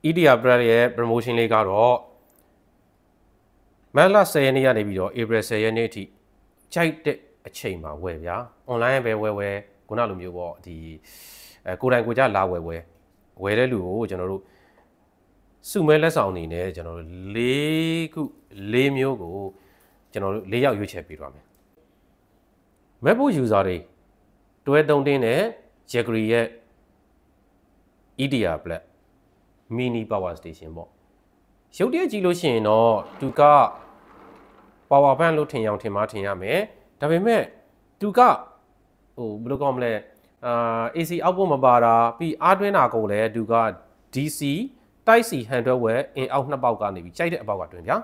EDR brand ရဲ့ promotion လေးကတော့မတ်လ10ရက်နေ့ကနေပြီးတော့ April 10ရက်နေ့အထိကြိုက်တဲ့အချိန်မှာဝယ်ဗျာ online ပဲဝယ်ခုနလိုမျိုးပေါ့ဒီကိုယ်တိုင်ကိုကြလာဝယ်တဲ့လူကိုကျွန်တော်တို့စုမဲလက်ဆောင်အနေနဲ့ကျွန်တော်တို့၄မျိုးကိုကျွန်တော်တို့၄ယောက်ရွေးချယ်ပေးသွားမယ် MacBook user တွေတွဲသုံးတင်းတဲ့ Jaggery ရဲ့ EDR Black Mini Power Station ပေါ့ရုပ်တရက်ကြည့်လို့ရှိရင်တော့သူက Power Bank လို့ထင်ရမယ်ဒါပေမဲ့သူကဟိုဘယ်လိုကောင်းမလဲ AC output မပါတာပြီးအားတွင်းတာကိုလည်းသူက DC Type C 100W in out နှစ်ပေါက်ကနေပြီးကြိုက်တဲ့အပေါက်ကတွင်ဗျာ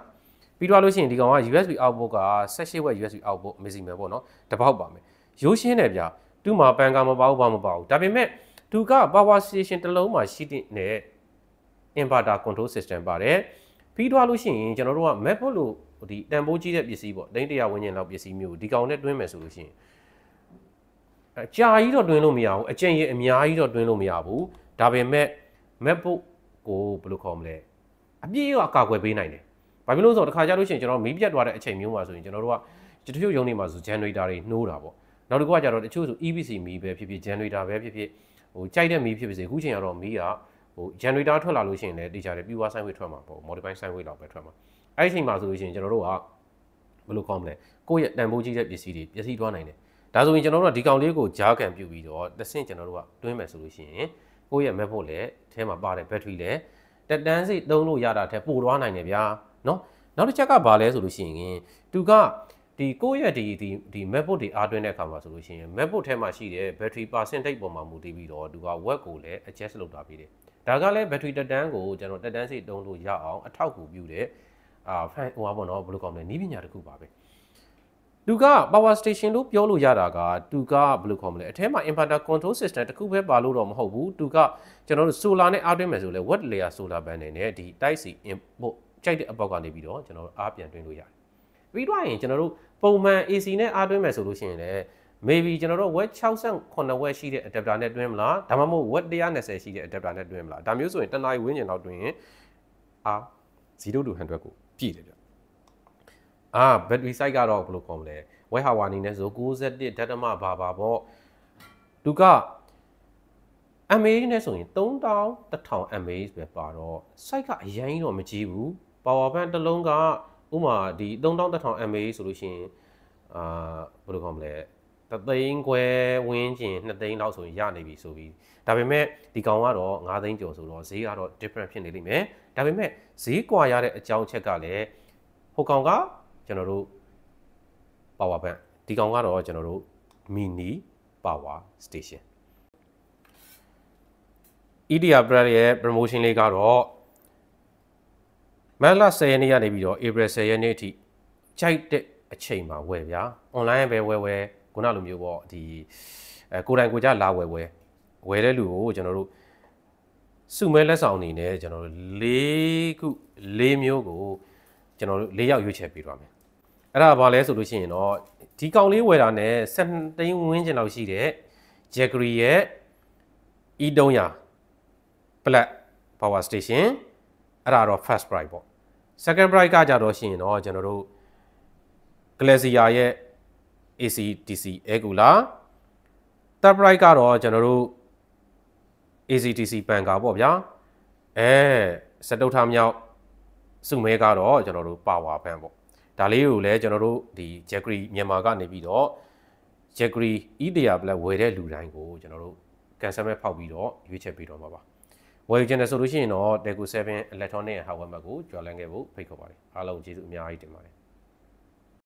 ပြီးတော့လို့ရှိရင်ဒီကောင်က USB output က 18W USB output maximum ပေါ့နော်တစ်ပေါက်ပါမယ်ရိုးရှင်းတယ်ဗျာသူ့မှာပန်ကာမပါဘူးဘာမပါဘူးဒါပေမဲ့သူက Power Station တစ်လုံးမှာရှိတဲ့ Inverter Control System ပါတယ်ပြီးတော့လို့ရှိရင်ကျွန်တော်တို့က MacBook လို့ဒီတန်ဖိုးကြီးတဲ့ပစ္စည်းပေါ့100ဝန်းကျင်လောက်ပစ္စည်းမျိုးဒီကောင်နဲ့တွင်းမယ်ဆိုလို့ရှိရင်အကြာကြီးတော့တွင်းလို့မရဘူးအကျင့်ရအများကြီးတော့တွင်းလို့မရဘူးဒါပေမဲ့ MacBook ကိုဘယ်လိုခေါ်မလဲအပြည့်အကာအကွယ်ပေးနိုင်တယ်ဘာဖြစ်လို့ဆိုတော့တစ်ခါကြာလို့ရှိရင်ကျွန်တော်မီးပြတ်သွားတဲ့အချိန်မျိုးမှာဆိုရင်ကျွန်တော်တို့ကတချို့ရုံတွေမှာဆို generator တွေနှိုးတာပေါ့နောက်တစ်ခုကကြတော့တချို့ဆို EVC မီးပဲဖြစ်ဖြစ် generator ပဲဖြစ်ဖြစ်ဟိုကြိုက်တဲ့မီးဖြစ်ဖြစ်စေအခုချိန်ကတော့မီးကဟို generator ထွက်လာလို့ရှိရင်လည်းတေချာတယ်ပြူဝါဆိုင်ဝေးထွက်မှာပေါ့ modify ဆိုင်ဝေးလောက်ပဲထွက်မှာအဲ့ဒီအချိန်မှာဆိုလို့ရှိရင်ကျွန်တော်တို့ကဘယ်လိုခေါ်မလဲကိုယ့်ရဲ့တန်ဖိုးကြီးတဲ့ပစ္စည်းတွေပျက်စီးသွားနိုင်တယ်ဒါဆိုရင်ကျွန်တော်တို့ကဒီကောင်လေးကိုကြားခံပြုတ်ပြီးတော့တစ်ဆင့်ကျွန်တော်တို့ကတွင်းမယ်ဆိုလို့ရှိရင်ကိုယ့်ရဲ့ MacBook လည်းအထဲမှာပါတဲ့ battery လည်းတက်တန်းစိတ်သုံးလို့ရတာထက်ပိုသွားနိုင်တယ်ဗျာနော်နောက်တစ်ချက်ကဘာလဲဆိုလို့ရှိရင်သူကဒီကိုယ့်ရဲ့ဒီ MacBook တွေအားတွင်းတဲ့အခါမှာဆိုလို့ရှိရင် MacBook ထဲမှာရှိတဲ့ battery percentage ပေါ်မှာမူတည်ပြီးတော့သူက watt ကိုလည်း adjust လုပ်တာပြီးတယ်ဒါကလည်း battery တက်တန်းကိုကျွန်တော်တက်တန်းစိတ်သုံးလို့ရအောင်အထောက်အကူပြုတဲ့ဟိုပါပေါ့နော်ဘယ်လိုကောင်းလဲနည်းပညာတစ်ခုပါပဲသူက power station လို့ပြောလို့ရတာကသူကဘယ်လိုခေါ်မလဲအထဲမှာ inverter control system တစ်ခုပဲပါလို့တော့မဟုတ်ဘူးသူကကျွန်တော်တို့ solar နဲ့အားတွင်းမယ်ဆိုလဲ watt layer solar panel နဲ့ဒီ Type C input ကြိုက်တဲ့အပေါက်ကနေပြီးတော့ကျွန်တော်တို့အားပြန်တွင်းလို့ရတယ်ပြီးတော့ရင်ကျွန်တော်တို့ပုံမှန် AC နဲ့အားတွင်းမယ်ဆိုလို့ရှိရင်လည်း maybe ကျွန်တော်တို့ watt 68 watt ရှိတဲ့ adapter နဲ့တွင်းမလားဒါမှမဟုတ် watt 120ရှိတဲ့ adapter နဲ့တွင်းမလားဒါမျိုးဆိုရင်တနားရီဝန်းကျင်လောက်တွင်းရင်0 to 100ကိုပြည့်တယ်ဗျbattery size ကတော့ဘယ်လိုခေါ်မလဲ watt hour အနေနဲ့ဆို61ဓာတ်မဘာပေါ့သူက mAh နဲ့ဆိုရင်3100 mAh ပဲပါတော့ size ကအရင်တော့မကြီးဘူး power bank တစ်လုံးကဥမာဒီ3100 mAh ဆိုလို့ရှိရင်ဘယ်လိုခေါ်မလဲ3သိန်းခွဲဝန်းကျင်2သိန်းလောက်ဆိုရင်ရနေပြီဆိုပြီးဒါပေမဲ့ဒီကောင်ကတော့9သိန်းကျော်ဆိုတော့ဈေးကတော့ different ဖြစ်နေလိမ့်မယ်ဒါပေမဲ့ဈေးကွာရတဲ့အကြောင်းချက်ကလည်းဟိုကောင်ကကျွန်တော်တို့ power bank ဒီကောင်ကတော့ကျွန်တော်တို့ mini power station EDR brand ရဲ့ promotion လေးကတော့မတ်လ10ရက်နေ့ကနေပြီးတော့ April 10ရက်နေ့အထိကြိုက်တဲ့အချိန်မှာဝယ်ဗျာ online ပဲဝယ်ခုနလိုမျိုးပေါ့ဒီကိုယ်တိုင်ကိုကြလာဝယ်တဲ့လူကိုကျွန်တော်တို့စုမဲလက်ဆောင်အနေနဲ့ကျွန်တော်တို့၄မျိုးကိုကျွန်တော်တို့၄ယောက်ရွေးချယ်ပေးသွားမယ်အဲ့ဒါဘာလဲဆိုလို့ရှိရင်တော့ဒီကောင်လေးဝယ်တာနဲ့7သိန်းဝန်းကျင်လောက်ရှိတဲ့ Jaggery ရဲ့ E300 Black Power Station အဲ့ဒါတော့ first price ပေါ့ second price ကကြတော့ရှိရင်တော့ကျွန်တော်တို့ Glacier ရဲ့ AC DC Air Cooler third price ကတော့ကျွန်တော်တို့ AC DC ပန်ကာပေါ့ဗျာစတုထမြောက်စုမဲကတော့ကျွန်တော်တို့ Power Bank ပေါ့ဒါလေးကိုလည်းကျွန်တော်တို့ဒီ Jaggery မြန်မာကနေပြီးတော့ Jaggery EDR Black ဝယ်တဲ့လူတိုင်းကိုကျွန်တော်တို့ကန်ဆယ်မဲ့ဖောက်ပြီးတော့ရွေးချယ်ပေးတော့မှာပါဝယ်ယူခြင်းနဲ့ဆိုလို့ရှိရင်တော့ Deco 7 Electronic Hardware ကိုကြွားလန်းခဲ့ဖို့ဖိတ်ခေါ်ပါတယ်အားလုံးကျေးဇူးအများကြီးတင်ပါတယ်